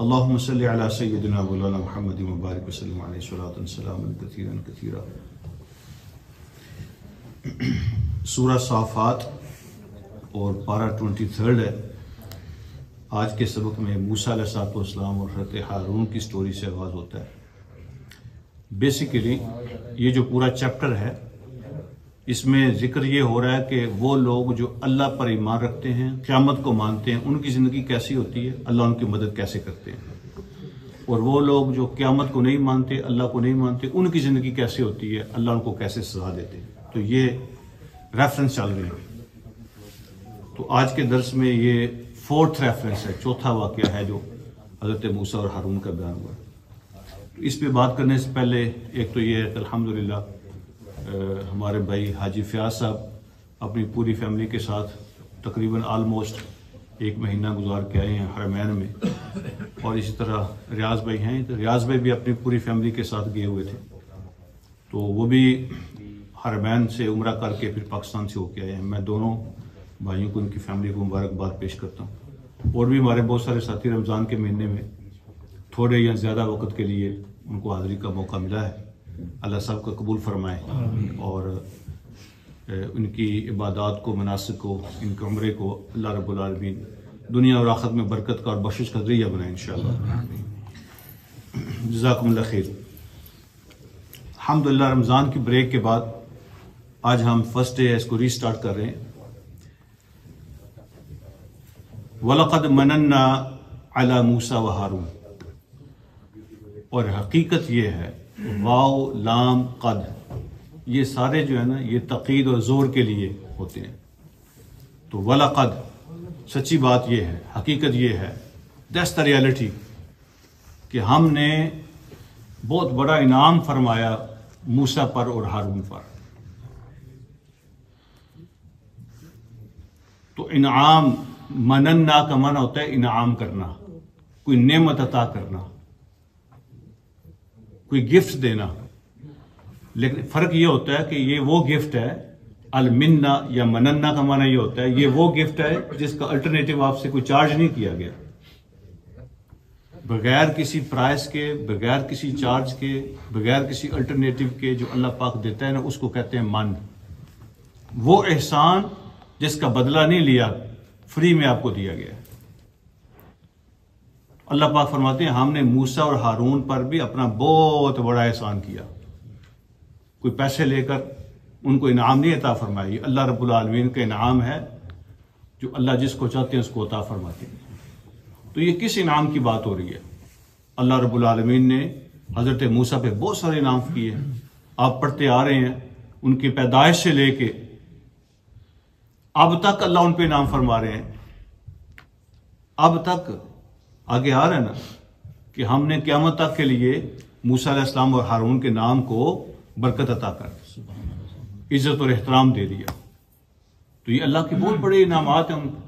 अल्लाहुम्मा सल्लि अला सय्यिदिना मौलाना मुहम्मद व बारिक वसल्लिम अलैहि सलातन सलामन कसीरन कसीरा। सूरह साफ़ात और पारा 23 है। आज के सबक में मूसा अलैहिस्सलाम और हज़रत हारून की स्टोरी से आगाज़ होता है। बेसिकली ये जो पूरा चैप्टर है इसमें जिक्र ये हो रहा है कि वो लोग जो अल्लाह पर ईमान रखते हैं, क़यामत को मानते हैं, उनकी ज़िंदगी कैसी होती है, अल्लाह उनकी मदद कैसे करते हैं। और वो लोग जो क़यामत को नहीं मानते, अल्लाह को नहीं मानते, उनकी ज़िंदगी कैसे होती है, अल्लाह उनको कैसे सज़ा देते हैं। तो ये रेफरेंस चल रहे हैं। तो आज के दर्स में ये 4th रेफरेंस है, चौथा वाक़या है जो हज़रत मूसा और हारून का बयान हुआ। तो इस पे बात करने से पहले एक तो ये है कि अल्हम्दुलिल्लाह हमारे भाई हाजी फ़याज़ साहब अपनी पूरी फैमिली के साथ तकरीबन आलमोस्ट 1 महीना गुजार के आए हैं हरमैन में। और इसी तरह रियाज भाई हैं, तो रियाज भाई भी अपनी पूरी फैमिली के साथ गए हुए थे, तो वो भी हरमैन से उम्रा करके फिर पाकिस्तान से होके आए हैं। मैं दोनों भाइयों को, उनकी फैमिली को मुबारकबाद पेश करता हूँ। और भी हमारे बहुत सारे साथी रमज़ान के महीने में थोड़े या ज़्यादा वक़्त के लिए उनको हाज़िरी का मौका मिला है। अल्लाह सब का कबूल फरमाए और उनकी इबादत को, मनासिक को, इनके उम्रे को अल्लाह रब्बुल आलमीन दुनिया और आखिरत में बरकत का और बख्शिश का ज़रिया बनाए इंशाअल्लाह। जज़ाकुमुल्लाह खैर। अल्हम्दुलिल्लाह रमज़ान की ब्रेक के बाद आज हम फर्स्ट डे है, इसको रीस्टार्ट कर रहे हैं। वलक़द मनन्ना अला मूसा व हारून। और हकीकत ये है, वाव लाम कद, ये सारे जो है ना, ये तक़ीद और ज़ोर के लिए होते हैं। तो वलक़द, सच्ची बात ये है, हकीकत ये है, दैट्स द रियलिटी, कि हमने बहुत बड़ा इनाम फरमाया मूसा पर और हारून पर। तो इनाम, मनन्ना का माना होता है इनाम करना, कोई नेमत अता करना, कोई गिफ्ट देना। लेकिन फर्क ये होता है कि ये वो गिफ्ट है, अलमिन्ना या मनन्ना का माना ये होता है, ये वो गिफ्ट है जिसका अल्टरनेटिव आपसे कोई चार्ज नहीं किया गया, बगैर किसी प्राइस के, बगैर किसी चार्ज के, बगैर किसी अल्टरनेटिव के जो अल्लाह पाक देता है ना, उसको कहते हैं मन। वो एहसान जिसका बदला नहीं लिया, फ्री में आपको दिया गया। अल्लाह पाक फरमाते हैं हमने मूसा और हारून पर भी अपना बहुत बड़ा एहसान किया। कोई पैसे लेकर उनको इनाम नहीं अता फरमाई, अल्लाह रब्बुल आलमीन का इनाम है जो अल्लाह जिसको चाहते हैं उसको अता फरमाते हैं। तो ये किस इनाम की बात हो रही है? अल्लाह रब्बुल आलमीन ने हजरत मूसा पे बहुत सारे इनाम किए हैं। आप पढ़ते आ रहे हैं, उनकी पैदाइश से लेके अब तक अल्लाह उन पे इनाम फरमा रहे हैं। अब तक आगे आ रहा है ना कि हमने क़यामत तक के लिए मूसा अलैहिस्सलाम और हारून के नाम को बरकत अता कर, इज्जत और एहतराम दे दिया। तो ये अल्लाह के बहुत बड़े इनामात हैं उनको।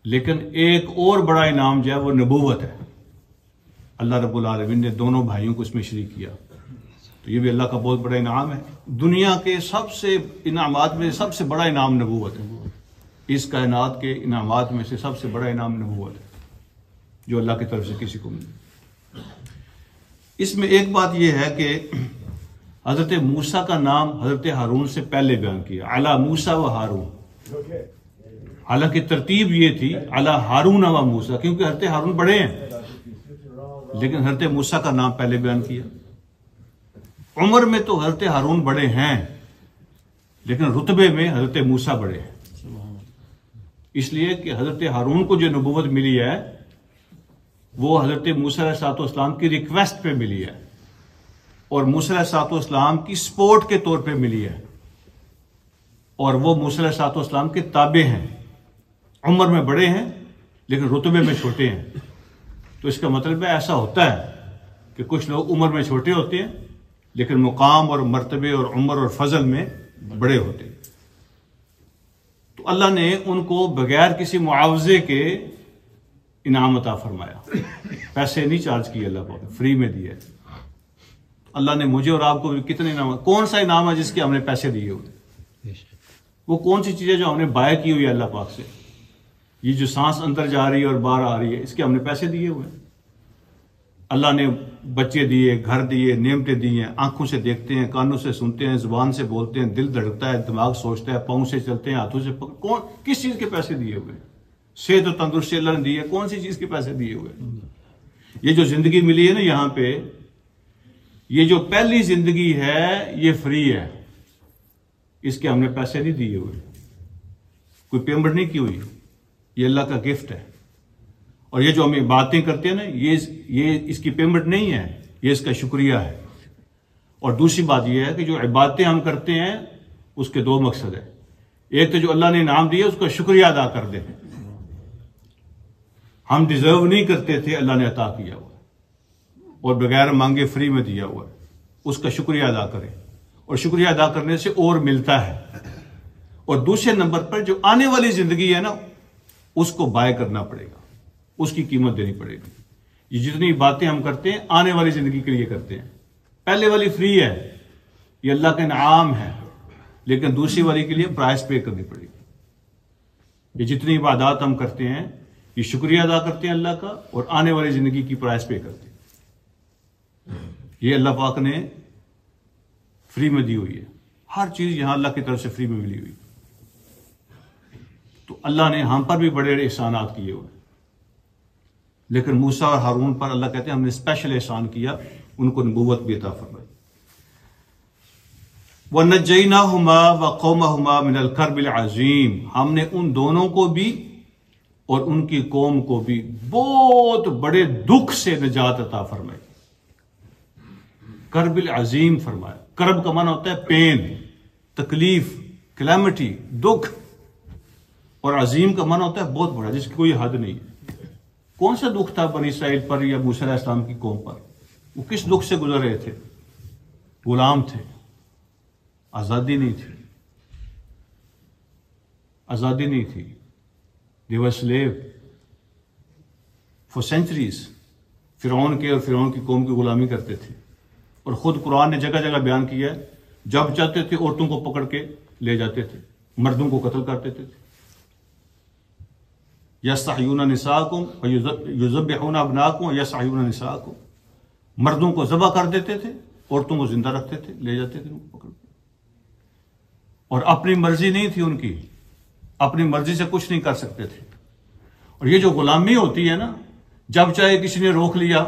लेकिन एक और बड़ा इनाम जो है वो नबूवत है। अल्लाह रब्बुल आलमीन ने दोनों भाइयों को इसमें शरीक किया, तो ये भी अल्लाह का बहुत बड़ा इनाम है। दुनिया के सबसे इनामात में सबसे बड़ा इनाम नबूवत है। इस कायनात के इनामात में से सबसे बड़ा इनाम नबूवत है जो अल्लाह की तरफ से किसी को मिले। इसमें एक बात यह है कि हजरत मूसा का नाम हजरत हारून से पहले बयान किया, अला मूसा व हारून। हालांकि तरतीब ये थी अला हारून व मूसा, क्योंकि हजरत हारून बड़े हैं, लेकिन हजरत मूसा का नाम पहले बयान किया। उम्र में तो हजरत हारून बड़े हैं, लेकिन रुतबे में हजरत मूसा बड़े हैं। इसलिए कि हजरत हारून को जो नबूवत मिली है वो हजरत मूसा अलैहिस्सलाम की रिक्वेस्ट पे मिली है और मूसा अलैहिस्सलाम की सपोर्ट के तौर पे मिली है। और वो मूसा अलैहिस्सलाम के ताबे हैं, उम्र में बड़े हैं लेकिन रुतबे में छोटे हैं। तो इसका मतलब है ऐसा होता है कि कुछ लोग उम्र में छोटे होते हैं लेकिन मुकाम और मर्तबे और उम्र और फजल में बड़े होते हैं। तो अल्लाह ने उनको बगैर किसी मुआवजे के इनाम अता फरमाया, पैसे नहीं चार्ज किए, अल्लाह को फ्री में दिए। अल्लाह ने मुझे और आपको भी कितने इनाम, कौन सा इनाम है जिसके हमने पैसे दिए हुए? वो कौन सी चीजें जो हमने बाय की हुई है अल्लाह पाक से? ये जो सांस अंदर जा रही है और बाहर आ रही है, इसके हमने पैसे दिए हुए। अल्लाह ने बच्चे दिए, घर दिए, नेमतें दी हैं, आंखों से देखते हैं, कानों से सुनते हैं, जुबान से बोलते हैं, दिल धड़कता है, दिमाग सोचता है, पाँव से चलते हैं, हाथों से कौन किस चीज के पैसे दिए हुए? सेहत और तंदुरुस्ती अल्लाह ने दी है, कौन सी चीज के पैसे दिए हुए? ये जो जिंदगी मिली है ना यहां पे, ये जो पहली जिंदगी है ये फ्री है, इसके हमने पैसे नहीं दिए हुए, कोई पेमेंट नहीं की हुई, ये अल्लाह का गिफ्ट है। और ये जो हम बातें करते हैं ना, ये इसकी पेमेंट नहीं है, ये इसका शुक्रिया है। और दूसरी बात यह है कि जो इबादतें हम करते हैं उसके दो मकसद है, एक तो जो अल्लाह ने इनाम दिया उसका शुक्रिया अदा कर दे, हम डिजर्व नहीं करते थे, अल्लाह ने अता किया हुआ और बगैर मांगे फ्री में दिया हुआ, उसका शुक्रिया अदा करें, और शुक्रिया अदा करने से और मिलता है। और दूसरे नंबर पर जो आने वाली जिंदगी है ना, उसको बाय करना पड़ेगा, उसकी कीमत देनी पड़ेगी। ये जितनी बातें हम करते हैं आने वाली जिंदगी के लिए करते हैं, पहले वाली फ्री है, ये अल्लाह का इनाम है, लेकिन दूसरी वाली के लिए प्राइस पे करनी पड़ेगी। ये जितनी इबादत हम करते हैं ये शुक्रिया अदा करते हैं अल्लाह का, और आने वाली जिंदगी की प्राइस पे करते हैं। ये अल्लाह पाक ने फ्री में दी हुई है, हर चीज यहां अल्लाह की तरफ से फ्री में मिली हुई। तो अल्लाह ने हम पर भी बड़े एहसानात किए हुए, लेकिन मूसा और हारून पर अल्लाह कहते हैं हमने स्पेशल एहसान किया, उनको नबूवत भी अता फरमाई। वनज्जैनाहुमा व कौमहुमा मिनल कर्बिल अज़ीम, हमने उन दोनों को भी और उनकी कौम को भी बहुत बड़े दुख से निजात अता फरमाई। कर्बिल अजीम फरमाया, कर्ब का माना होता है पेन, तकलीफ, कैलेमिटी, दुख, और अजीम का माना होता है बहुत बड़ा, जिसकी कोई हद नहीं है। कौन सा दुख था बनी इसराइल पर या मूसा अलैहिस्सलाम की कौम पर? वो किस दुख से गुजर रहे थे? गुलाम थे, आजादी नहीं थी, आजादी नहीं थी, दे वर स्लेव फॉर सेंचुरीज। फिरौन के और फिरौन की कौम की गुलामी करते थे, और खुद कुरान ने जगह जगह बयान किया है, जब चाहते थे औरतों को पकड़ के ले जाते थे, मर्दों को कत्ल कर देते थे। यस्तहयूना निसाकुम व युज़ब्बिहूना अबनाकुम यस्तहयूना निसाकुम, मर्दों को ज़बह कर देते थे, औरतों को जिंदा रखते थे, ले जाते थे उनको पकड़ के। और अपनी मर्जी नहीं थी उनकी, अपनी मर्जी से कुछ नहीं कर सकते थे। और ये जो गुलामी होती है ना, जब चाहे किसी ने रोक लिया,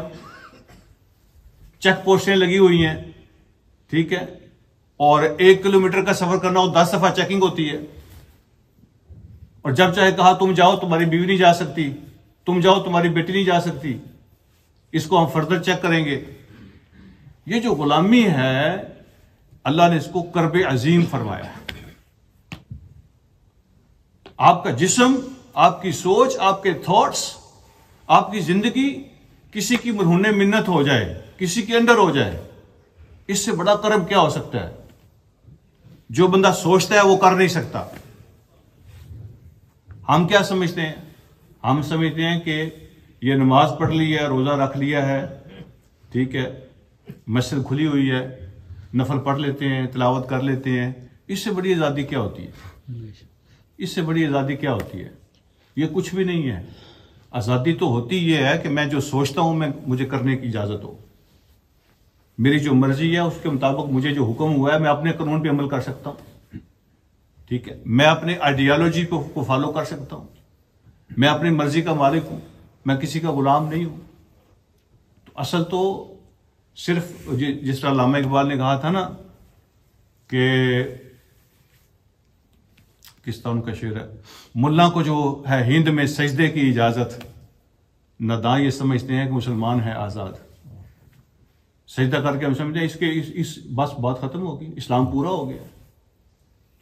चेक पोस्टें लगी हुई हैं, ठीक है, और 1 किलोमीटर का सफर करना हो 10 दफा चेकिंग होती है, और जब चाहे कहा तुम जाओ, तुम्हारी बीवी नहीं जा सकती, तुम जाओ, तुम्हारी बेटी नहीं जा सकती, इसको हम फर्दर चेक करेंगे। ये जो गुलामी है अल्लाह ने इसको कर्ब अजीम फरमाया। आपका जिस्म, आपकी सोच, आपके थॉट्स, आपकी जिंदगी किसी की मरहूने मिन्नत हो जाए, किसी के अंडर हो जाए, इससे बड़ा कर्म क्या हो सकता है? जो बंदा सोचता है वो कर नहीं सकता। हम क्या समझते हैं? हम समझते हैं कि ये नमाज पढ़ ली है, रोजा रख लिया है, ठीक है, मस्जिद खुली हुई है, नफल पढ़ लेते हैं, तिलावत कर लेते हैं, इससे बड़ी आजादी क्या होती है? इससे बड़ी आजादी क्या होती है? ये कुछ भी नहीं है। आजादी तो होती यह है कि मैं जो सोचता हूं मुझे करने की इजाजत हो, मेरी जो मर्जी है उसके मुताबिक मुझे जो हुक्म हुआ है मैं अपने कानून पे अमल कर सकता हूं, ठीक है, मैं अपने आइडियोलॉजी को फॉलो कर सकता हूं, मैं अपनी मर्जी का मालिक हूं, मैं किसी का गुलाम नहीं हूं। तो असल तो सिर्फ जिस तरह अल्लामा इकबाल ने कहा था ना कि किस तरह उनका शेर है, मुल्ला को जो है हिंद में सजदे की इजाजत, नदां ये समझते हैं कि मुसलमान है आजाद। सजदा करके हम समझते हैं इसके इस बस बात खत्म होगी, इस्लाम पूरा हो गया।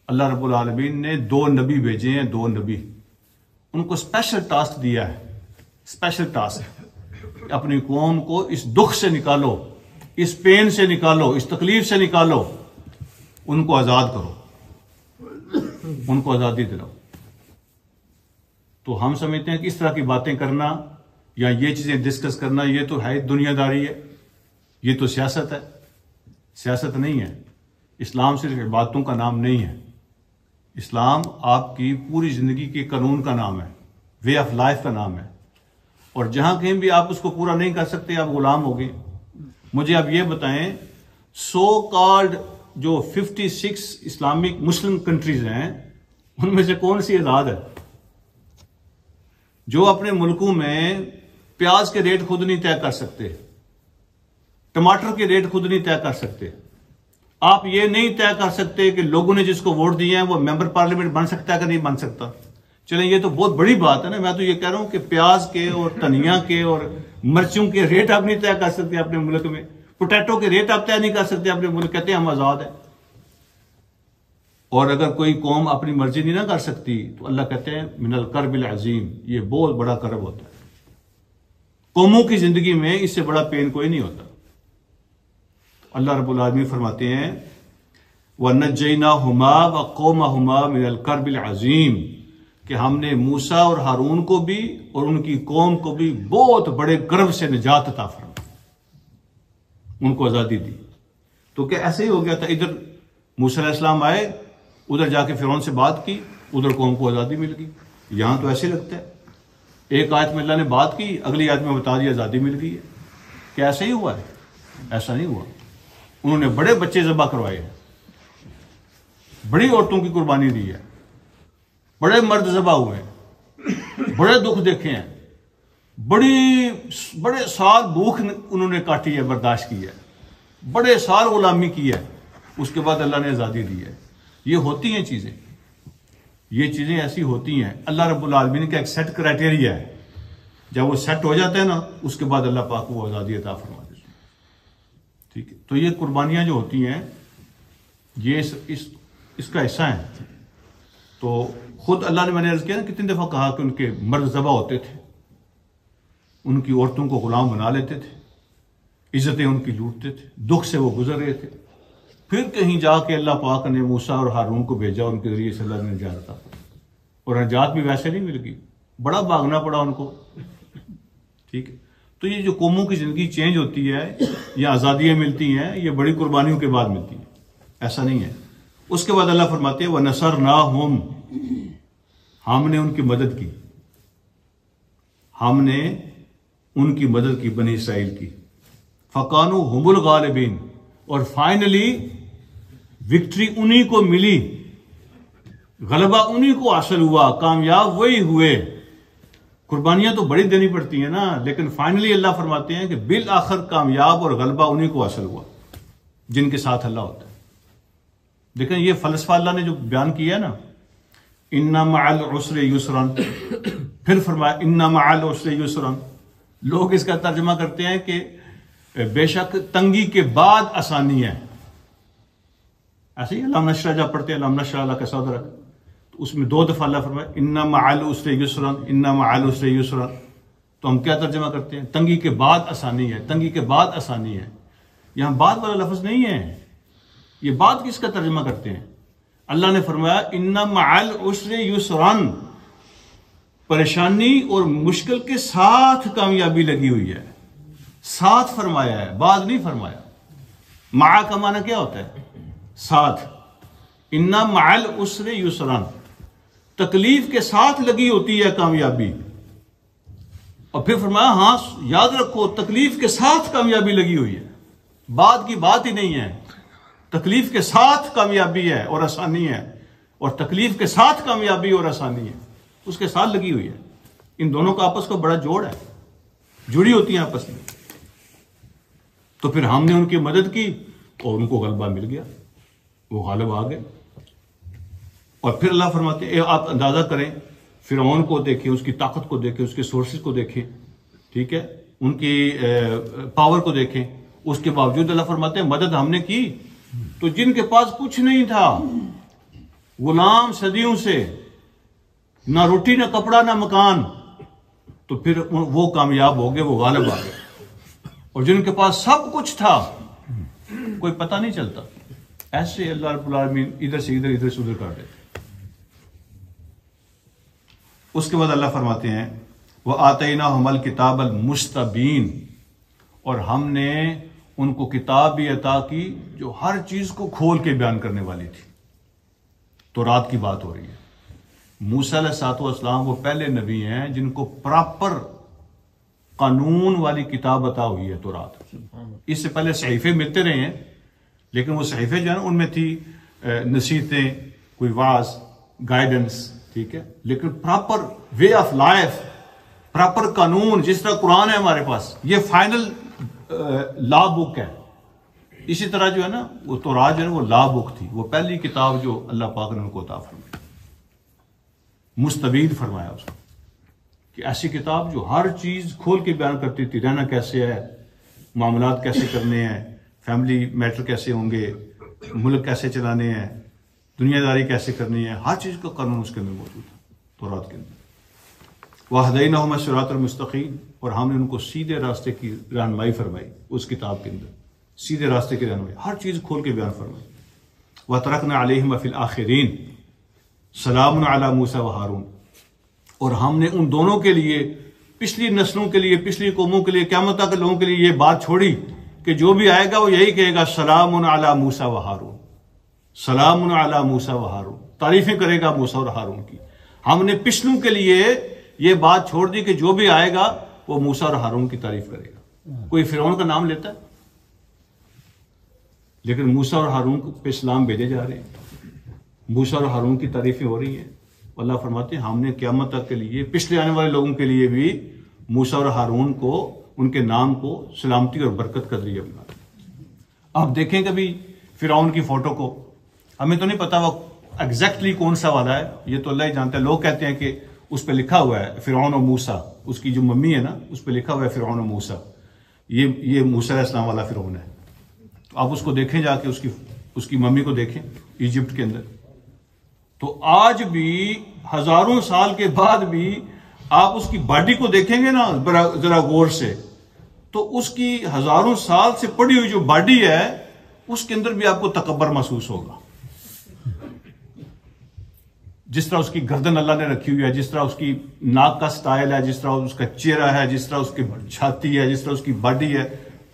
अल्लाह रब्बुल आलमीन ने 2 नबी भेजे हैं, 2 नबी, उनको स्पेशल टास्क दिया है, स्पेशल टास्क, अपनी कौम को इस दुख से निकालो, इस पेन से निकालो, इस तकलीफ से निकालो, उनको आजाद करो, उनको आजादी दिलाओ। तो हम समझते हैं कि इस तरह की बातें करना या ये चीजें डिस्कस करना ये तो है दुनियादारी है, ये तो सियासत है। सियासत नहीं है। इस्लाम सिर्फ इबादतों का नाम नहीं है, इस्लाम आपकी पूरी जिंदगी के कानून का नाम है, वे ऑफ लाइफ का नाम है। और जहां कहीं भी आप उसको पूरा नहीं कर सकते, आप गुलाम हो गए। मुझे आप ये बताएं, सो कॉल्ड जो 56 इस्लामिक मुस्लिम कंट्रीज हैं, उनमें से कौन सी आजाद है? जो अपने मुल्कों में प्याज के रेट खुद नहीं तय कर सकते, टमाटर के रेट खुद नहीं तय कर सकते, आप ये नहीं तय कर सकते कि लोगों ने जिसको वोट दिए हैं वो मेंबर पार्लियामेंट बन सकता है कि नहीं बन सकता। चलें, ये तो बहुत बड़ी बात है ना। मैं तो ये कह रहा हूं कि प्याज के और धनिया के और मिर्चों के रेट आप नहीं तय कर सकते अपने मुल्क में, पोटैटो के रेट आप तय नहीं कर सकते अपने मुल्क, कहते हैं हम आजाद है। और अगर कोई कौम अपनी मर्जी नहीं ना कर सकती तो अल्लाह कहते हैं मिनल करबिल अजीम, ये बहुत बड़ा करब होता है। कौमों की जिंदगी में इससे बड़ा पेन कोई नहीं होता। अल्लाह रब्बुल आलमीन फरमाते हैं वनज्जैनाहुमा व कौमहुमा मिनल करबिल अजीम, कि हमने मूसा और हारून को भी और उनकी कौम को भी बहुत बड़े गर्व से निजात अता फरमाई, उनको आजादी दी। तो क्या ऐसे ही हो गया था? इधर मूसा अलैहिस्सलाम आए, उधर जाके फिरौन से बात की, उधर कौम को आजादी मिल गई। यहां तो ऐसे लगता है, एक आयत में अल्लाह ने बात की, अगली आयत में बता दिया आजादी मिल गई है। क्या ऐसा ही हुआ है? ऐसा नहीं हुआ। उन्होंने बड़े बच्चे ज़बह करवाए हैं, बड़ी औरतों की कुर्बानी दी है, बड़े मर्द ज़बह हुए हैं, बड़े दुख देखे हैं, बड़े साल भूख उन्होंने काटी है, बर्दाश्त की है, बड़े साल गुलामी की है, उसके बाद अल्लाह ने आज़ादी दी है। ये होती हैं चीज़ें, ये चीज़ें ऐसी होती हैं। अल्लाह रब्बुल आलमीन का एक सेट क्राइटेरिया है, जब वो सेट हो जाता है ना, उसके बाद अल्लाह पाक वो आज़ादी अता फरमा देते हैं। ठीक है, तो ये कुर्बानियां जो होती हैं ये इसका हिस्सा है। तो खुद अल्लाह ने, मैंने अर्ज किया ना, कितनी दफा कहा कि उनके मर्द ज़बह होते थे, उनकी औरतों को गुलाम बना लेते थे, इज्जतें उनकी लूटते थे, दुख से वो गुजर रहे थे। फिर कहीं जाके अल्लाह पाक ने मूसा और हारून को भेजा, उनके जरिए से अल्लाह ने निजात अता फरमाई। और निजात भी वैसे नहीं मिल गई, बड़ा भागना पड़ा उनको। ठीक है, तो ये जो कौमों की जिंदगी चेंज होती है या आज़ादियां मिलती हैं, ये बड़ी कुर्बानियों के बाद मिलती है, ऐसा नहीं है। उसके बाद अल्लाह फरमाते हैं वह नसरनाहुम, हमने उनकी मदद की, हमने उनकी मदद की, बनी इसराइल की। फकानु हुमुल गालिबीन, और फाइनली विक्ट्री उन्हीं को मिली, गलबा उन्हीं को हासिल हुआ, कामयाब वही हुए। कुर्बानियां तो बड़ी देनी पड़ती हैं ना, लेकिन फाइनली अल्लाह फरमाते हैं कि बिल आखिर कामयाब और गलबा उन्हीं को हासिल हुआ जिनके साथ अल्लाह होता है। देखें, ये फलसफा अल्लाह ने जो बयान किया ना, इन्ना मअल उसरि युसरन, फिर फरमाया इन्ना मअल उसरि युसरन। लोग इसका तर्जमा करते हैं कि बेशक तंगी के बाद आसानी है। ऐसे ही अल्लाह नशरा जब पढ़ते हैं, अल्लाह नशरा का सदरक, तो उसमें 2 दफा अल्लाह फरमाया इन्ना मअल उसरि युसरन, इन्ना मअल उसरि युसरन। तो हम क्या तर्जमा करते हैं? तंगी के बाद आसानी है, तंगी के बाद आसानी है। यहां बाद वाला लफ्ज नहीं है, ये बात किसका तर्जमा करते हैं? अल्लाह ने फरमाया इन्ना मअल उसरि युसरन, परेशानी और मुश्किल के साथ कामयाबी लगी हुई है। साथ फरमाया है, बाद नहीं फरमाया। मा का माना क्या होता है? साथ। इन्ना मअल उसरि युसरन, तकलीफ के साथ लगी होती है कामयाबी। और फिर फरमाया हां याद रखो, तकलीफ के साथ कामयाबी लगी हुई है, बाद की बात ही नहीं है। तकलीफ के साथ कामयाबी है और आसानी है, और तकलीफ के साथ कामयाबी और आसानी है, उसके साथ लगी हुई है। इन दोनों का आपस का बड़ा जोड़ है, जुड़ी होती है आपस में। तो फिर हमने उनकी मदद की और उनको गलबा मिल गया, वो गालिब आ गए। और फिर अल्लाह फरमाते हैं, आप अंदाजा करें, फिरौन को देखें, उसकी ताकत को देखें, उसके सोर्सेज को देखें, ठीक है, उनकी पावर को देखें, उसके बावजूद अल्लाह फरमाते हैं मदद हमने की। तो जिनके पास कुछ नहीं था, गुलाम सदियों से, ना रोटी ना कपड़ा ना मकान, तो फिर वो कामयाब हो गए, वो गालिब आ गए। और जिनके पास सब कुछ था, कोई पता नहीं चलता। ऐसे अल्लाह रब्बुल आलमीन इधर से इधर, इधर से उधर कर देते। उसके बाद अल्लाह फरमाते हैं वह आतैना हमल किताब अल मुस्तबीन, और हमने उनको किताब भी अता की जो हर चीज को खोल के बयान करने वाली थी। तो रात की बात हो रही है। मूसा अलैहिस्सलाम वो पहले नबी हैं जिनको प्रॉपर कानून वाली किताब अता हुई है तौरात। इससे पहले सहीफे मिलते रहे हैं, लेकिन वो सहीफे जो है ना उनमें थी नसीहतें, कोई वाज, गाइडेंस, ठीक है, लेकिन proper way of life, proper कानून, जिस तरह कुरान है हमारे पास, ये फाइनल लॉ बुक है। इसी तरह जो है ना वो तौरात जो है वो लॉ बुक थी, वो पहली किताब जो अल्लाह पाक ने उनको अता फरमाई, मुस्तबीद फरमाया उसको कि ऐसी किताब जो हर चीज खोल के बयान करती थी, रहना कैसे है, मामलात कैसे करने हैं, फैमिली मैटर कैसे होंगे, मुल्क कैसे चलाने हैं, दुनियादारी कैसे करनी है, हर चीज का कानून उसके अंदर मौजूद है तौरात के अंदर। वहदैनहुम सिरातल मुस्तकीम, और हमने उनको सीधे रास्ते की रहनुमाई फरमाई उस किताब के अंदर, सीधे रास्ते की रहनुमाई, हर चीज खोल के बयान फरमाई। व तरकना अलैहिम फिल आखिरीन सलामुन अला मूसा व हारून, और हमने उन दोनों के लिए, पिछली नस्लों के लिए, पिछली कौमों के लिए, क़यामत तक के लोगों के लिए ये बात छोड़ी कि जो भी आएगा वो यही कहेगा सलामुन अला मूसा व हारून, सलामुन अला मूसा व हारून, तारीफें करेगा मूसा और हारून की। हमने पिछलों के लिए ये बात छोड़ दी कि जो भी आएगा वो मूसा और हारून की तारीफ करेगा। कोई फिरौन का नाम लेता है, लेकिन मूसा और हारून पे इस्लाम भेजे जा रहे हैं, मूसा और हारून की तारीफें हो रही हैं। अल्लाह फरमाते हैं हमने क़यामत तक के लिए, पिछले आने वाले लोगों के लिए भी मूसा और हारून को, उनके नाम को सलामती और बरकत का जरिया बना। आप देखें कभी फिरौन की फोटो को, हमें तो नहीं पता वो एग्जैक्टली कौन सा वाला है, ये तो अल्लाह ही जानता है। लोग कहते हैं कि उस पर लिखा हुआ है फिरौन और मूसा, उसकी जो मम्मी है ना उस पर लिखा हुआ है फिरौन और मूसा, ये मूसा अलैहिस्सलाम वाला फिरौन है। तो आप उसको देखें जाके, उसकी मम्मी को देखें इजिप्ट के अंदर, तो आज भी हजारों साल के बाद भी आप उसकी बॉडी को देखेंगे ना जरा गौर से, तो उसकी हजारों साल से पड़ी हुई जो बॉडी है उसके अंदर भी आपको तकब्बर महसूस होगा। जिस तरह उसकी गर्दन अल्लाह ने रखी हुई है, जिस तरह उसकी नाक का स्टाइल है, जिस तरह उसका चेहरा है, जिस तरह उसकी छाती है, जिस तरह उसकी बॉडी है,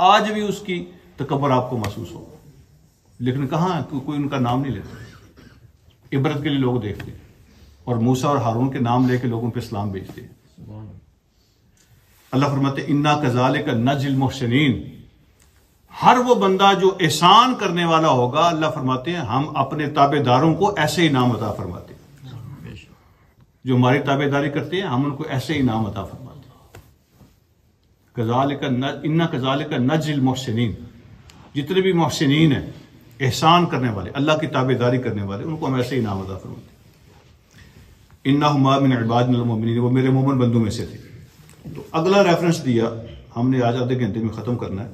आज भी उसकी तकब्बर आपको महसूस होगा। लेकिन कहां कोई उनका नाम नहीं लेता, इबरत के लिए लोग देखते हैं, और मूसा और हारून के नाम लेके लोगों पे इस्लाम भेजते हैं। अल्लाह फरमाते इन्ना कज़ालिका नजिल मुहसिनीन, हर वो बंदा जो एहसान करने वाला होगा, अल्लाह फरमाते हैं हम अपने ताबेदारों को ऐसे इनाम अता फरमाते हैं। जो हमारी ताबेदारी करते हैं हम उनको ऐसे इनाम अता फरमाते हैं। कज़ालिका इन्ना कज़ालिका नजिल मुहसिनीन, जितने भी मुहसिनीन हैं, एहसान करने वाले, अल्लाह की ताबेदारी करने वाले, उनको हम ऐसे इनाम अता फरमाते हैं। इन्नहुमा मिन इबादिल मोमिनीन, वो मेरे मोमिन बंदों में से थे। तो अगला रेफरेंस दिया हमने, आज आधे घंटे में खत्म करना है।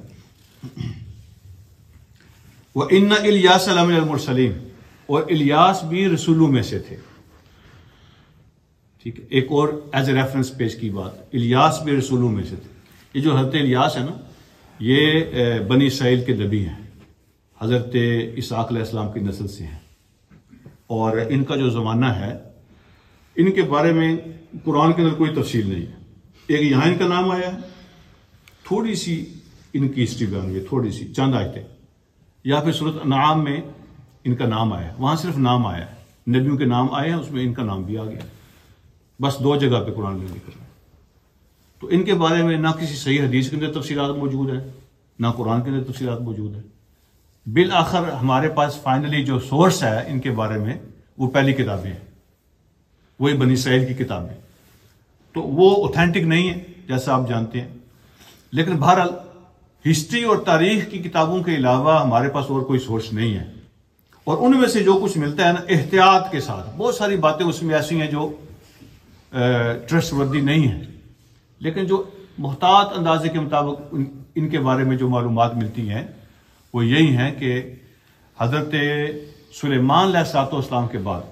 वह इन्ना इलियास मिनल मुरसलीन, और इलियास भी रसूलों में से थे। ठीक है, एक और एज ए रेफरेंस पेश की बात, इलियास भी रसूलों में से थे। ये जो हजरत इलियास है ना, ये बनी इसराइल के नबी हैं, हजरत इसहाक अलैहिस्सलाम की नस्ल से हैं, और इनका जो ज़माना है, इनके बारे में कुरान के अंदर कोई तफसील नहीं है। एक यहाँ इनका नाम आया है, थोड़ी सी इनकी हिस्ट्री बयान हुई है, थोड़ी सी चंद आयतें, या फिर सूरत अनआम में इनका नाम आया है, वहां सिर्फ नाम आया है, नबियों के नाम आए हैं, उसमें इनका नाम भी आ गया, बस 2 जगह पे कुरान में लिखा है। तो इनके बारे में ना किसी सही हदीस के अंदर तफसीलात मौजूद है, ना कुरान के अंदर तफसीलात मौजूद है। बिल आखिर हमारे पास फाइनली जो सोर्स है इनके बारे में, वो पहली किताबें हैं, वही बनी इसराइल की किताबें। तो वो ऑथेंटिक नहीं है जैसा आप जानते हैं, लेकिन बहरहाल हिस्ट्री और तारीख की किताबों के अलावा हमारे पास और कोई सोर्स नहीं है। और उनमें से जो कुछ मिलता है ना, एहतियात के साथ, बहुत सारी बातें उसमें ऐसी हैं जो ट्रस्टवर्दी नहीं है, लेकिन जो मुहतात अंदाजे के मुताबिक इनके बारे में जो मालूमात मिलती हैं वो यही हैं कि हजरत सुलेमान अलैहिस्सलाम के बाद,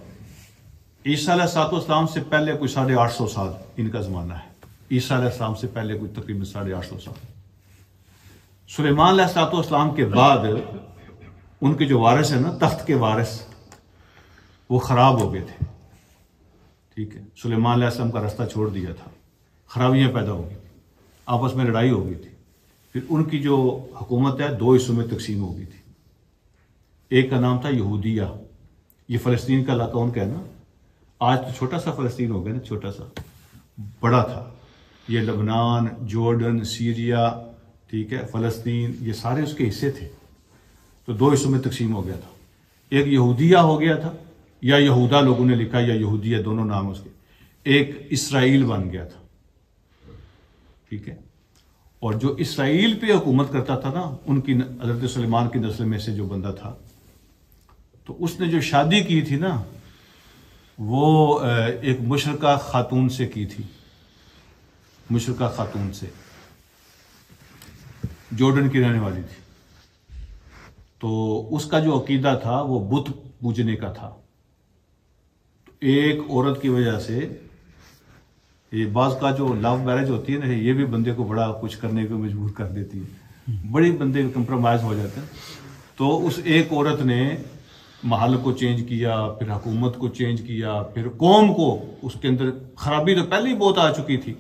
ईसा अलैहिस्सलाम से पहले कोई 850 साल इनका जमाना है। ईसा अलैहिस्सलाम से पहले कोई तकरीबन 850 साल। सुलेमान अलैहिस्सलाम के बाद उनके जो वारिस है ना, तख्त के वारिस, वो खराब हो गए थे। ठीक है, सुलेमान अलैहिस्सलाम का रास्ता छोड़ दिया था, खराबियां पैदा हो गई, आपस में लड़ाई हो गई थी। फिर उनकी जो हुकूमत है 2 हिस्सों में तकसीम हो गई थी। एक का नाम था यहूदिया, ये फलस्तीन का इलाका उनका है ना, आज तो छोटा सा फलस्तीन हो गया ना, छोटा सा, बड़ा था। ये लबनान, जॉर्डन, सीरिया, ठीक है, फ़लस्तीन, ये सारे उसके हिस्से थे। तो दो हिस्सों में तकसीम हो गया था। एक यहूदिया हो गया था, या यहूदा लोगों ने लिखा, या यहूदिया, दोनों नाम उसके। एक इसराइल बन गया था, ठीक है। और जो इसराइल पे हुकूमत करता था ना, उनकी हज़रत सुलेमान की नस्ल में से जो बंदा था, तो उसने जो शादी की थी ना, वो एक मुशरका खातून से की थी, मुशरका खातून से, जॉर्डन की रहने वाली थी। तो उसका जो अकीदा था वो बुत पूजने का था। तो एक औरत की वजह से, ये बाज का जो लव मैरिज होती है ना, ये भी बंदे को बड़ा कुछ करने को मजबूर कर देती है, बड़ी बंदे कंप्रोमाइज हो जाते हैं। तो उस एक औरत ने महल को चेंज किया, फिर हुकूमत को चेंज किया, फिर कौम को, उसके अंदर खराबी तो पहले ही बहुत आ चुकी थी।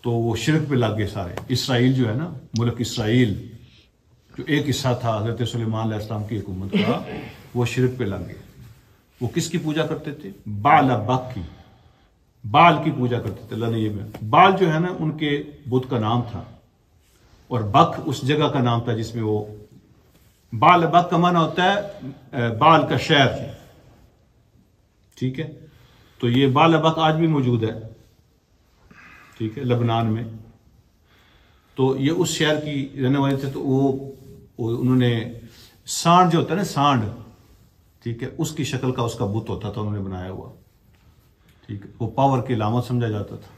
तो वो शिरक पे लग गए सारे। इसराइल जो है ना, मुल्क इसराइल जो एक हिस्सा था हज़रत सुलेमान अलैहिस्सलाम की हुकूमत का, वो शिरक पे लग गए। वो किसकी पूजा करते थे? बाल बक की, बाल की पूजा करते थे। अल्लाह ने ये बाल जो है ना, उनके बुत का नाम था, और बक उस जगह का नाम था जिसमें वो, बाल बक का माना होता है बाल का शहर, ठीक है। तो ये बाल बक आज भी मौजूद है, ठीक है, लबनान में। तो ये उस शहर की रहने वाले थे। तो वो उन्होंने सांड जो होता है ना, सांड, ठीक है, उसकी शक्ल का उसका बुत होता था, उन्होंने बनाया हुआ, ठीक है। वो पावर की अलामत समझा जाता था।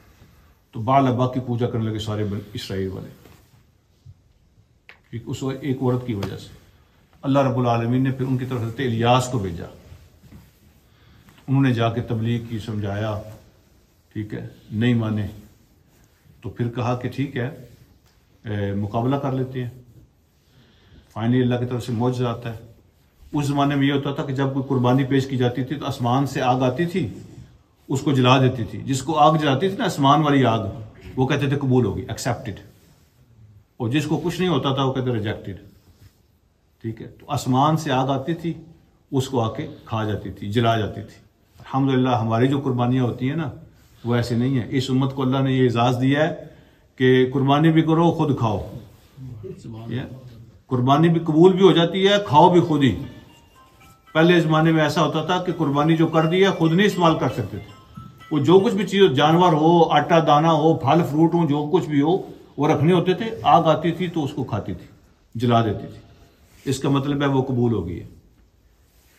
तो बाल अब्बा की पूजा करने लगे सारे इसराइल वाले, ठीक। उस एक औरत की वजह से अल्लाह रब्बुल आलमीन ने फिर उनकी तरफ हज़रत इलियास को भेजा। उन्होंने जाके तबलीग की, समझाया, ठीक है, नहीं माने। तो फिर कहा कि ठीक है, मुकाबला कर लेते हैं। फाइनली अल्लाह की तरफ से मौजज़ा आता है। उस ज़माने में यह होता था कि जब कोई कुर्बानी पेश की जाती थी तो आसमान से आग आती थी, उसको जला देती थी। जिसको आग जलाती थी ना, आसमान वाली आग, वो कहते थे कबूल होगी, एक्सेप्टेड। और जिसको कुछ नहीं होता था वो कहते रिजेक्टेड, ठीक है। तो आसमान से आग आती थी, उसको आके खा जाती थी, जला जाती थी। अल्हम्दुलिल्लाह हमारी जो कुर्बानियाँ होती हैं ना, वो ऐसे नहीं है। इस उम्मत को अल्लाह ने ये एजाज़ दिया है कि कुर्बानी भी करो, खुद खाओ। कुर्बानी भी कबूल भी हो जाती है, खाओ भी खुद ही। पहले ज़माने में ऐसा होता था कि कुर्बानी जो कर दी है खुद नहीं इस्तेमाल कर सकते थे। वो जो कुछ भी चीज़, जानवर हो, आटा दाना हो, फल फ्रूट हो, जो कुछ भी हो, वो रखने होते थे। आग आती थी तो उसको खाती थी, जला देती थी। इसका मतलब है वो कबूल हो गई है,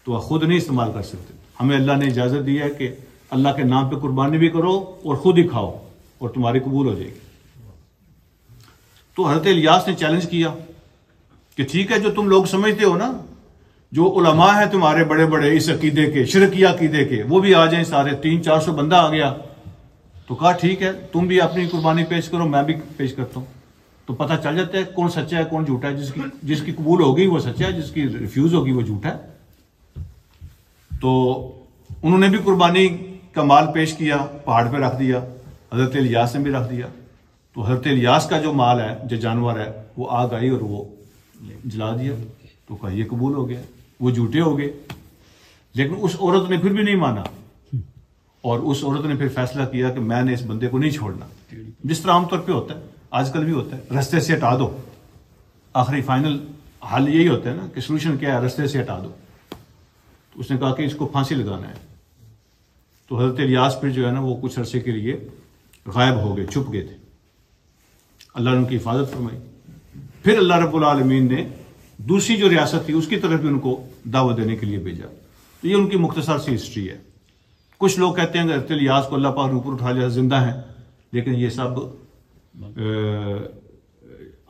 तो वह खुद नहीं इस्तेमाल कर सकते। हमें अल्लाह ने इजाज़त दी है कि अल्लाह के नाम पे कुर्बानी भी करो और खुद ही खाओ, और तुम्हारी कबूल हो जाएगी। तो हज़रत इलियास ने चैलेंज किया कि ठीक है, जो तुम लोग समझते हो ना, जो उलमा है तुम्हारे बड़े बड़े इस अकीदे के, शिरकिया अकीदे के, वो भी आ जाएं सारे। 300-400 बंदा आ गया। तो कहा ठीक है, तुम भी अपनी कुर्बानी पेश करो, मैं भी पेश करता हूं। तो पता चल जाता है कौन सच्चा है कौन झूठा है। जिसकी कबूल होगी वो सच्चा है, जिसकी रिफ्यूज होगी वो झूठा है। तो उन्होंने भी कुर्बानी का माल पेश किया, पहाड़ पे रख दिया। हजरत इलियास ने भी रख दिया। तो हजरत इलियास का जो माल है, जो जानवर है, वो आग आई और वो जला दिया। तो कहा ये कबूल हो गया, वो झूठे हो गए। लेकिन उस औरत ने फिर भी नहीं माना, और उस औरत ने फिर फैसला किया कि मैंने इस बंदे को नहीं छोड़ना। जिस तरह आमतौर पे होता है, आजकल भी होता है, रास्ते से हटा दो। आखिरी फाइनल हल यही होता है ना कि सोल्यूशन क्या है, रास्ते से हटा दो। तो उसने कहा कि इसको फांसी लगाना है। तो हजरत इलियास फिर जो है ना, वो कुछ अरसे के लिए गायब हो गए, छुप गए थे। अल्लाह ने उनकी हिफाजत फरमाई। फिर अल्लाह रब्बुल आलमीन ने दूसरी जो रियासत थी उसकी तरफ भी उनको दावत देने के लिए भेजा। तो ये उनकी मुख्तसर सी हिस्ट्री है। कुछ लोग कहते हैं कि हज़रत इलियास को अल्लाह पाक ने ऊपर उठा लिया, जिंदा है, लेकिन ये सब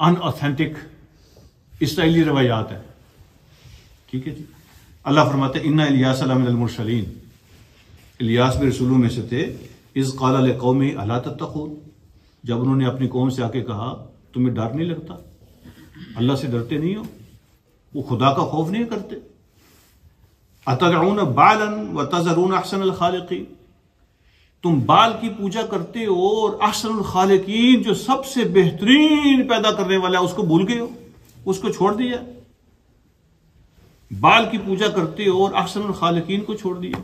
अनऑथेंटिक इसराइली रवायात है, ठीक है जी। अल्लाह फरमाते इन्ना इलियास मिनल मुरसलीन, इलियास भी रसूलों में से थे। इज़ क़ाला लिक़ौमिही अला तत्तक़ून, जब उन्होंने अपनी कौम से आके कहा तुम्हें डर नहीं लगता, अल्लाह से डरते नहीं हो, वो खुदा का खौफ नहीं करते। अतदऊन बालन व तज़रून अहसनल खालिकीन, तुम बाल की पूजा करते हो और अहसनुल खालिकीन, जो सबसे बेहतरीन पैदा करने वाला है, उसको भूल गए हो, उसको छोड़ दिया। बाल की पूजा करते हो और अहसनुल खालिकीन को छोड़ दिया।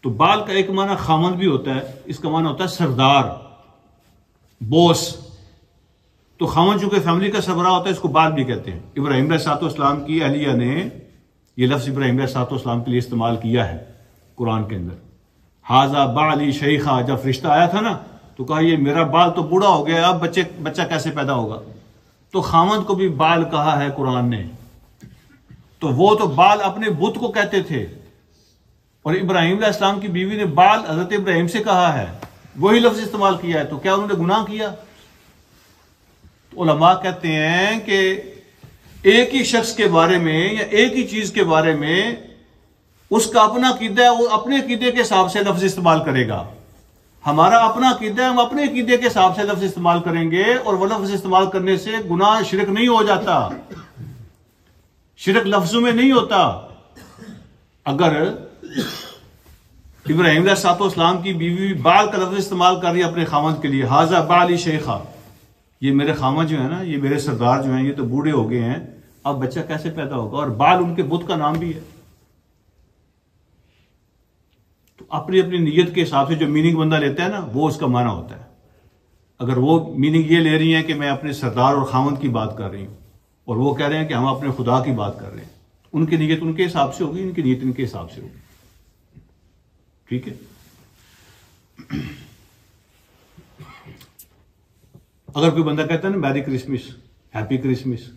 तो बाल का एक माना खामद भी होता है, इसका माना होता है सरदार, बॉस। तो खामद चूंकि फैमिली का सरबराह होता है, इसको बाल भी कहते हैं। इब्राहिम अलैहिस्सलाम की अहलिया ने यह लफ्ज इब्राहिम अलैहिस्सलाम के लिए इस्तेमाल किया है कुरान के अंदर। हाजा बाली शेखा, जब रिश्ता आया था ना तो कहा ये मेरा बाल तो बूढ़ा हो गया, अब बच्चा कैसे पैदा होगा। तो खामद को भी बाल कहा है कुरान ने। तो वो तो बाल अपने बुत को कहते थे, और इब्राहिम अलैहिस्सलाम की बीवी ने बाल हजरत इब्राहिम से कहा है, वही लफ्ज इस्तेमाल किया है। तो क्या उन्होंने गुनाह किया? तो उलमा कहते हैं कि एक ही शख्स के बारे में या एक ही चीज के बारे में उसका अपना अकीदा है, वो अपने अकीदे के हिसाब से लफ्ज इस्तेमाल करेगा। हमारा अपना अकीदा है, हम अपने अकीदे के हिसाब से लफ्ज इस्तेमाल करेंगे, और वो लफ्ज इस्तेमाल करने से गुनाह शिरक नहीं हो जाता, शिरक लफ्जों में नहीं होता। अगर इब्राहिम अलैहिस्सलाम की बीवी बाल का लफ्ज इस्तेमाल कर रही है अपने खामद के लिए, हाजा बाली शेखा, ये मेरे खामद जो है ना, ये मेरे सरदार जो हैं, ये तो बूढ़े हो गए हैं, अब बच्चा कैसे पैदा होगा। और बाल उनके बुत का नाम भी है। तो अपनी अपनी नीयत के हिसाब से जो मीनिंग बंदा लेता है ना, वो उसका माना होता है। अगर वो मीनिंग ये ले रही है कि मैं अपने सरदार और खामद की बात कर रही हूं, और वो कह रहे हैं कि हम अपने खुदा की बात कर रहे हैं, उनकी नीयत उनके हिसाब से होगी, इनकी नीयत इनके हिसाब से होगी। ठीक है। अगर कोई बंदा कहता है ना मैरी क्रिसमस, हैप्पी क्रिसमस,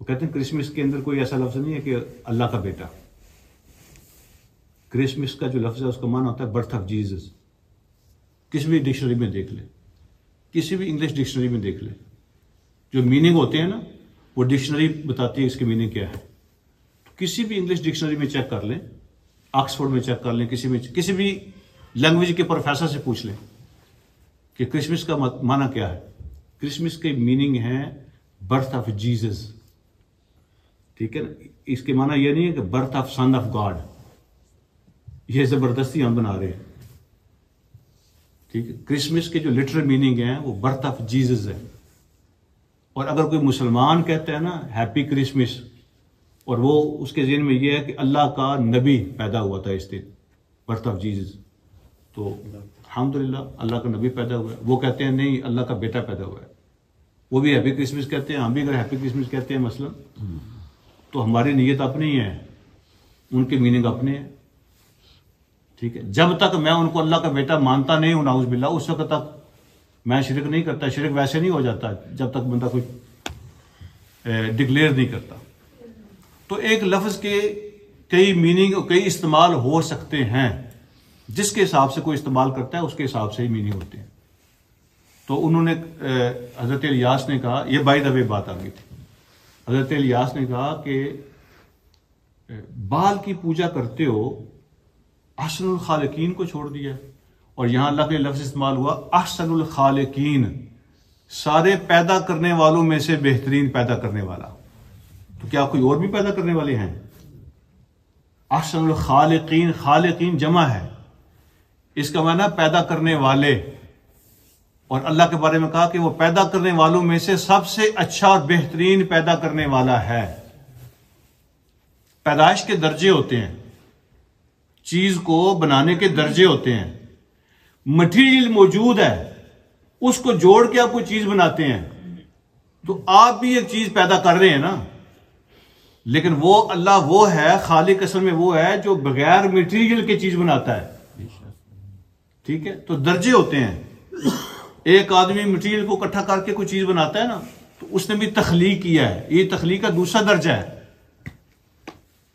वो कहते हैं क्रिसमस के अंदर कोई ऐसा लफ्ज नहीं है कि अल्लाह का बेटा। क्रिसमस का जो लफ्ज है उसका माना होता है बर्थ ऑफ जीसस। किसी भी डिक्शनरी में देख ले, किसी भी इंग्लिश डिक्शनरी में देख ले, जो मीनिंग होते हैं ना, वो डिक्शनरी बताती है इसकी मीनिंग क्या है। तो किसी भी इंग्लिश डिक्शनरी में चेक कर लें, ऑक्सफोर्ड में चेक कर लें, किसी भी लैंग्वेज के प्रोफेसर से पूछ लें कि क्रिसमस का माना क्या है। क्रिसमस की मीनिंग है बर्थ ऑफ जीसस। ठीक है ना। इसके माना यह नहीं है कि birth of son of God, ये जबरदस्ती हम बना रहे हैं। ठीक है। क्रिसमस के जो लिटरल मीनिंग है वो बर्थ ऑफ जीसस है। और अगर कोई मुसलमान कहता है ना हैप्पी क्रिसमस, और वो उसके ज़हन में ये है कि अल्लाह का नबी पैदा हुआ था इस दिन, बर्थ ऑफ जीसस, तो अल्हम्दुलिल्लाह अल्लाह का नबी पैदा हुआ है। वो कहते हैं नहीं अल्लाह का बेटा पैदा हुआ है, वो भी हैप्पी क्रिसमस कहते हैं, हम भी अगर हैप्पी क्रिसमस कहते हैं मसलन, तो हमारी नीयत अपनी है, उनकी मीनिंग अपने है। ठीक है। जब तक मैं उनको अल्लाह का बेटा मानता नहीं हूं नाउज़ बिल्लाह, उस वक्त तक मैं शिरक नहीं करता। शिरक वैसे नहीं हो जाता जब तक बंदा कुछ डिक्लेयर नहीं करता। तो एक लफ्ज के कई मीनिंग और कई इस्तेमाल हो सकते हैं, जिसके हिसाब से कोई इस्तेमाल करता है उसके हिसाब से ही मीनिंग होते हैं। तो उन्होंने हजरत इलियास ने कहा, यह बाय द वे बात आ गई थी, हजरत इलियास ने कहा कि बाल की पूजा करते हो, अहसनुल खालिकीन को छोड़ दिया। और यहां अल्लाह के लफ्ज इस्तेमाल हुआ अहसनुल खालिकीन, सारे पैदा करने वालों में से बेहतरीन पैदा करने वाला। तो क्या कोई और भी पैदा करने वाले हैं? अहसनुल खालिकीन, खालिकीन जमा है, इसका माना पैदा करने वाले। और अल्लाह के बारे में कहा कि वो पैदा करने वालों में से सबसे अच्छा और बेहतरीन पैदा करने वाला है। पैदाइश के दर्जे होते हैं, चीज को बनाने के दर्जे होते हैं। मटीरियल मौजूद है, उसको जोड़ के आप कोई चीज बनाते हैं, तो आप भी एक चीज पैदा कर रहे हैं ना। लेकिन वो अल्लाह वो है, खालिक असल में वो है जो बगैर मटीरियल की चीज बनाता है। ठीक है। तो दर्जे होते हैं। एक आदमी मटीरियल को इकट्ठा करके कोई चीज बनाता है ना, तो उसने भी तख्लीक किया है, ये तख्लीक का दूसरा दर्जा है।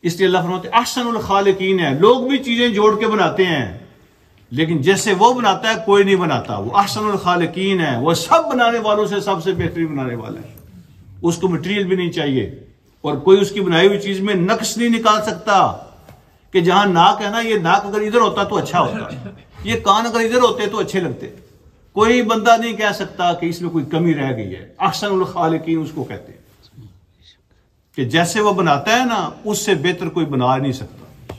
इसलिए अल्लाह फरमाते हैं अहसनुल खालिकीन है। लोग भी चीजें जोड़ के बनाते हैं, लेकिन जैसे वो बनाता है कोई नहीं बनाता। वो अहसनुल खालिकीन है, वो सब बनाने वालों से सबसे बेहतरीन बनाने वाला है। उसको मटेरियल भी नहीं चाहिए, और कोई उसकी बनाई हुई चीज में नक्श नहीं निकाल सकता कि जहां नाक है ना, ये नाक अगर इधर होता तो अच्छा होता, ये कान अगर इधर होते तो अच्छे लगते। कोई बंदा नहीं कह सकता कि इसमें कोई कमी रह गई है। अहसनुल खालिकीन उसको कहते हैं कि जैसे वो बनाता है ना, उससे बेहतर कोई बना नहीं सकता,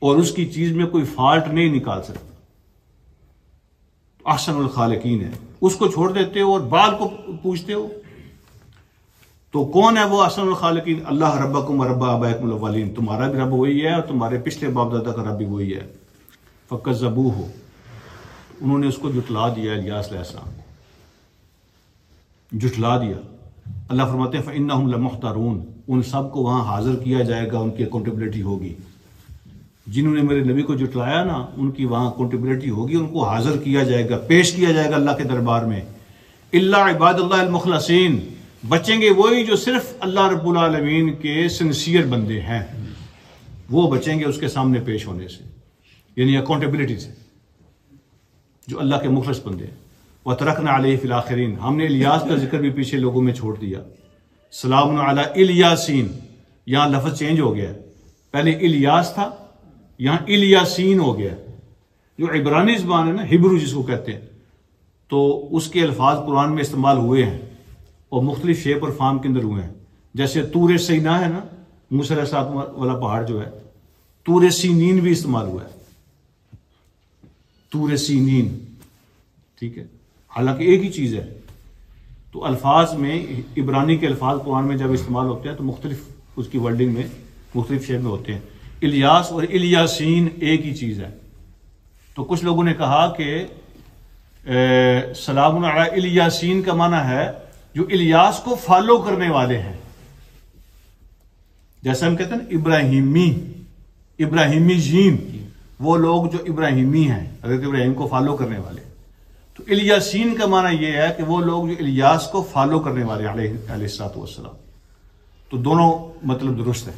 और उसकी चीज में कोई फॉल्ट नहीं निकाल सकता। अहसनुल खालिकीन है। उसको छोड़ देते हो और बाल को पूछते हो। तो कौन है वो अहसनुल खालिकीन? अल्लाह रब्बकुम व रब्ब आबाइकुमुल अव्वलीन, तुम्हारा भी रब वही है और तुम्हारे पिछले बाप दादा का रब भी वही है। फकज़्ज़बूहु, उन्होंने उसको जुटला दिया, इलियास अलैहिस्सलाम को जुटला दिया। अल्लाह फरमाते हैं फ़इन्नहुम लमुहतरून, उन सब को वहां हाजिर किया जाएगा, उनकी अकाउंटेबिलिटी होगी। जिन्होंने मेरे नबी को जुटलाया ना, उनकी वहां अकाउंटेबिलिटी होगी, उनको हाजिर किया जाएगा, पेश किया जाएगा अल्लाह के दरबार में। इल्ला इबादुल्लाहिल मुखलसीन, बचेंगे वही जो सिर्फ अल्लाह रब्बुल आलमीन के सिंसियर बंदे हैं, वो बचेंगे उसके सामने पेश होने से, यानी अकाउंटेबिलिटी से, जो अल्लाह के मुखलस बंदे हैं। व तरकना अलैहि फिल आखिरीन, हमने इलियास का जिक्र भी पीछे लोगों में छोड़ दिया। सलामुन अला इलियासीन, यहां लफ्ज चेंज हो गया, पहले इलियास था, यहां इलियासीन हो गया। जो इब्रानी ज़बान है ना, हिब्रू जिसको कहते हैं, तो उसके अल्फाज कुरान में इस्तेमाल हुए हैं और मुख्तलिफ शेप और फार्म के अंदर हुए हैं। जैसे तूर सीना है ना, मूसा अलैहिस्सलाम वाला पहाड़ जो है, तूर सीनीन भी इस्तेमाल हुआ है, तूर सीनीन, ठीक है, हालांकि एक ही चीज है। तो अल्फाज में, इब्रानी के अल्फाज कुरान में जब इस्तेमाल होते हैं तो मुख्तलिफ उसकी वर्डिंग में मुख्तलिफ शेप में होते हैं। इलियास और इलियासीन एक ही चीज है। तो कुछ लोगों ने कहा कि सलामुन अला इलियासीन का माना है जो इलियास को फॉलो करने वाले हैं। जैसे हम कहते हैं इब्राहिमी जीन, वो लोग जो इब्राहिमी हैं, हज़रत इब्राहिम को फॉलो करने वाले। तो इलियासीन का माना यह है कि वो लोग जो इलियास को फॉलो करने वाले अलैहिस्सलातु वस्सलाम। तो दोनों मतलब दुरुस्त है।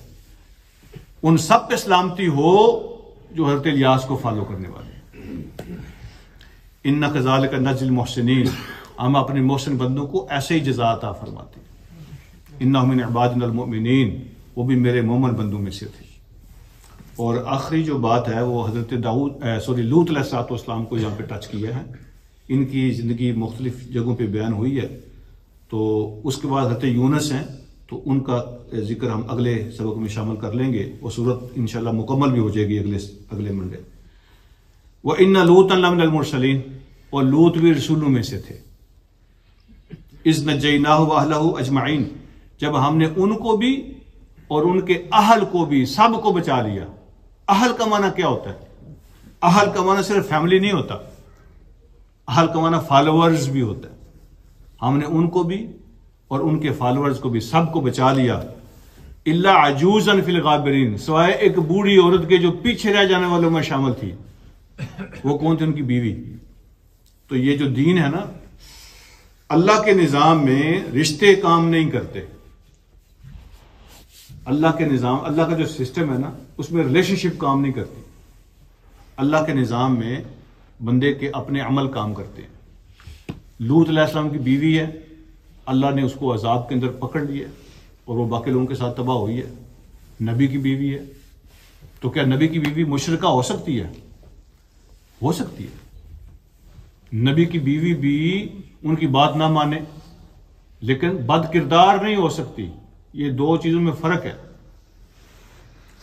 उन सब पे सलामती हो जो हज़रत इलियास को फॉलो करने वाले। इन्ना कज़ालिका नज़्ज़िल मुहसिनीन, हम अपने मोहसिन बंदों को ऐसे ही जज़ा अता फरमाते हैं। इन्नहु मिन इबादिनल मुमिनीन, वो भी मेरे मोमिन बंदों में से थे। और आखिरी जो बात है वो हज़रत लूत अलैहिस्सलाम को यहाँ पे टच किया है। इनकी ज़िंदगी मुख्तलिफ जगहों पे बयान हुई है। तो उसके बाद हज़रत यूनुस हैं, तो उनका जिक्र हम अगले सबक में शामिल कर लेंगे। वो सूरत इंशाल्लाह मुकम्मल भी हो जाएगी अगले मंडे। व इन्ना लूतन लमिनल मुरसलीन, और लूत भी रसूलों में से थे। इज़ नज्जयनाहु व अहलहु अजमाइन, जब हमने उनको भी और उनके अहल को भी, सब को बचा लिया। अहल का माना क्या होता है? अहल का माना सिर्फ फैमिली नहीं होता, अहल का माना फॉलोअर्स भी होता है। हमने उनको भी और उनके फॉलोअर्स को भी, सबको बचा लिया। इल्ला अजूजन फिल गाबिरीन, सिवाय एक बूढ़ी औरत के जो पीछे रह जाने वालों में शामिल थी। वो कौन थी? उनकी बीवी। तो ये जो दीन है ना, अल्लाह के निजाम में रिश्ते काम नहीं करते। अल्लाह के निजाम, अल्लाह का जो सिस्टम है ना, उसमें रिलेशनशिप काम नहीं करती। अल्लाह के निजाम में बंदे के अपने अमल काम करते हैं। लूत अलैहिस्सलाम की बीवी है, अल्लाह ने उसको अजाब के अंदर पकड़ लिया और वो बाकी लोगों के साथ तबाह हुई है। नबी की बीवी है, तो क्या नबी की बीवी मुशरिका हो सकती है? हो सकती है। नबी की बीवी भी उनकी बात ना माने, लेकिन बद किरदार नहीं हो सकती। ये दो चीजों में फर्क है।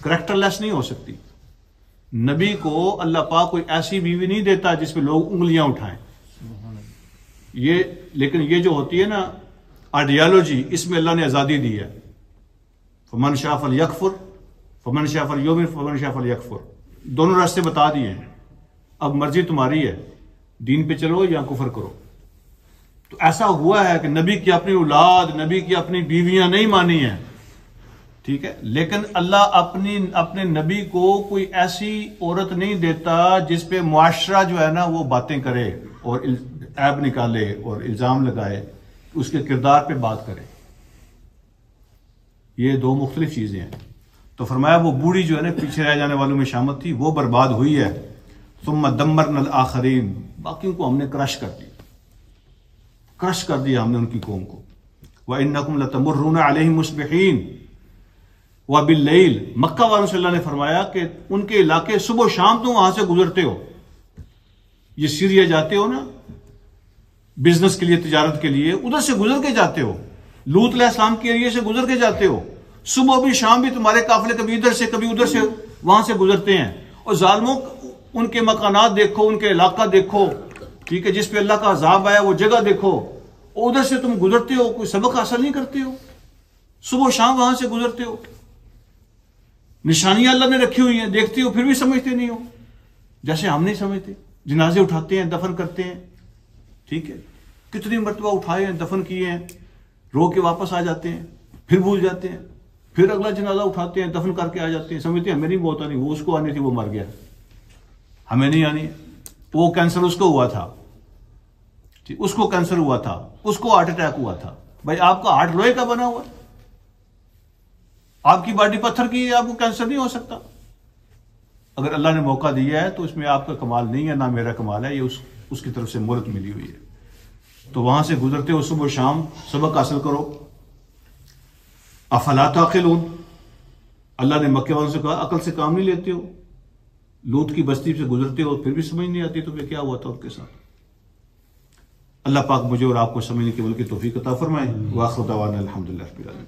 करैक्टरलेस नहीं हो सकती। नबी को अल्लाह पाक कोई ऐसी बीवी नहीं देता जिसपे लोग उंगलियां उठाएं। ये, लेकिन ये जो होती है ना आइडियोलॉजी, इसमें अल्लाह ने आजादी दी है। फमन शाअ फलयकफुर फमन शाअ फलयुमिन फमन शाअ फलयकफुर, दोनों रास्ते बता दिए हैं। अब मर्जी तुम्हारी है, दीन पे चलो या कुफर करो। तो ऐसा हुआ है कि नबी की अपनी औलाद, नबी की अपनी बीवियां नहीं मानी है, ठीक है, लेकिन अल्लाह अपने नबी को कोई ऐसी औरत नहीं देता जिसपे मुआशरा जो है ना वो बातें करे और ऐब निकाले और इल्जाम लगाए, उसके किरदार पे बात करे। ये दो मुख्तलिफ चीजें हैं। तो फरमाया वो बूढ़ी जो है ना पीछे रह जाने वालों में शामिल थी, वो बर्बाद हुई है। सुम्मा दम्मरनल आखरीन, बाकियों को हमने क्रश कर दिया, क्रश कर दिया हमने उनकी कौम को। व इन्नकुम लतमुर्रुना अलैहिम मुस्बिहीन व बिल्लैल, मक्का वालों से अल्लाह ने फरमाया कि उनके इलाके सुबह शाम तुम वहां से गुजरते हो। ये सीरिया जाते हो ना बिजनेस के लिए, तिजारत के लिए, उधर से गुजर के जाते हो। लूत अलैहिस्सलाम के एरिया से गुजर के जाते हो। सुबह भी शाम भी तुम्हारे काफिले कभी इधर से कभी उधर से वहां से गुजरते हैं। और जालिमों उनके मकानात देखो, उनके इलाका देखो, ठीक है, जिस पे अल्लाह का अजाब आया वो जगह देखो, उधर से तुम गुजरते हो, कोई सबक हासिल नहीं करते हो। सुबह शाम वहां से गुजरते हो, निशानियां अल्लाह ने रखी हुई हैं, देखते हो, फिर भी समझते नहीं हो। जैसे हम नहीं समझते, जनाजे उठाते हैं, दफन करते हैं, ठीक है, कितनी मरतबा उठाए हैं, दफन किए हैं, रो के वापस आ जाते हैं, फिर भूल जाते हैं, फिर अगला जनाजा उठाते हैं, दफन करके आ जाते हैं, समझते हैं मेरी मौत आनी, वो उसको आनी थी, वो मर गया, हमें नहीं आनी। वो कैंसर उसको हुआ था, ठीक, उसको कैंसर हुआ था, उसको हार्ट अटैक हुआ था। भाई आपका हार्ट लोहे का बना हुआ, आपकी बॉडी पत्थर की है, आपको कैंसर नहीं हो सकता। अगर अल्लाह ने मौका दिया है तो इसमें आपका कमाल नहीं है, ना मेरा कमाल है, ये उसकी तरफ से मोहलत मिली हुई है। तो वहां से गुजरते हो, सुबह शाम सबक हासिल करो। अफला ताक़िलून, अल्लाह ने मक्के वालों से कहा अकल से काम नहीं लेते हो। लूत की बस्ती से गुजरते हो फिर भी समझ नहीं आती तुम्हें क्या हुआ था उनके साथ। अल्लाह पाक मुझे और आपको समझने की बल्कि तौफीक अता फरमाए। व आखिर दवाना अल्हम्दुलिल्लाह रब्बिल आलमीन।